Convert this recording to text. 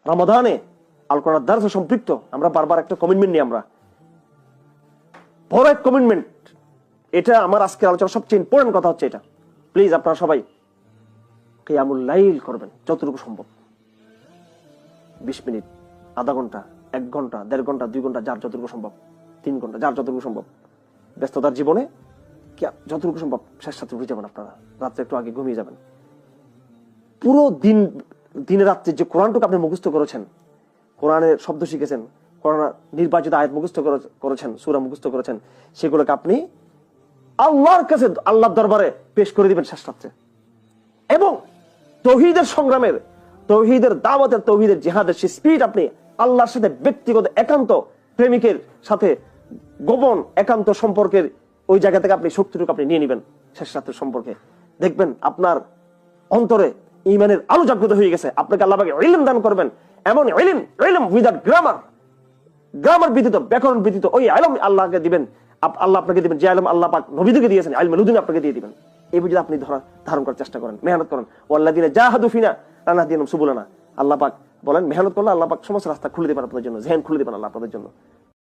রমাদানে আল কোরআন দারসে সম্পৃক্ত। আমরা বারবার একটা কমিটমেন্ট নিই, আমরা বড় এক কমিটমেন্ট। এটা আমার আজকের আলোচনার সবচেয়ে ইম্পর্টেন্ট কথা হচ্ছে এটা। প্লিজ আপনারা সবাই কিয়ামুল লাইল করবেন যতটুকু সম্ভব। 20 মিনিট, আধা ঘন্টা, 1 ঘন্টা, 1.5 ঘন্টা, 2 ঘন্টা, যার যতটুকু সম্ভব, 3 ঘন্টা, যার যতটুকু সম্ভব। ব্যস্ততার জীবনে যতটুকু সম্ভব শেষ রাত্রে উঠে যাবেন, আপনারা রাত্রে একটু আগে ঘুমিয়ে যাবেন। পুরো দিনে রাত্রে যে কোরআনটুকু আপনি মুখস্থ করেছেন, কোরআনের শব্দ শিখেছেন, কোরআন নির্বাচিত আয়াত মুখস্থ করেছেন, সূরা মুখস্থ করেছেন, সেগুলোকে আপনি আল্লাহর কাছে, আল্লাহর দরবারে পেশ করে দিবেন শেষ রাত্রে। এবং তাওহীদের সংগ্রামের, তাওহীদের দাওয়াতের, তাওহীদের জিহাদের সেই স্পিড আপনি আল্লাহর সাথে ব্যক্তিগত একান্ত প্রেমিকের সাথে গোপন একান্ত সম্পর্কের ওই জায়গা থেকে আপনি শক্তিটুকু আপনি নিয়ে নেবেন শেষ রাত্রের সম্পর্কে। দেখবেন আপনার অন্তরে ঈমানের আলো জাগ্রত হয়ে গেছে। আপনাকে আল্লাহ পাক ইলম দান করবেন, এমন ইলম উইদাউট গ্রামার ব্যতীত, ব্যাকরণ ব্যতীত ওই ইলম আল্লাহকে দিবেন। আল্লাহ আপনাকে দিবেন যে ইলম আল্লাহ পাক নবীদেরকে দিয়েছেন, ইলমে লুদুন আপনাকে দিয়ে দিবেন। এই বুঝে আপনি ধারণ করার চেষ্টা করেন, মেহনত করেন। ওয়াল্লাযিনা জাহাদু ফিনা লানাহদিয়াহুম সুবুলানা। আল্লাহ পাক বলেন মেহনত করলে আল্লাহ পাক সমস্ত রাস্তা খুলে দিবেন আপনাদের জন্য, জেহেন খুলে দিবেন আল্লাহ আপনাদের জন্য।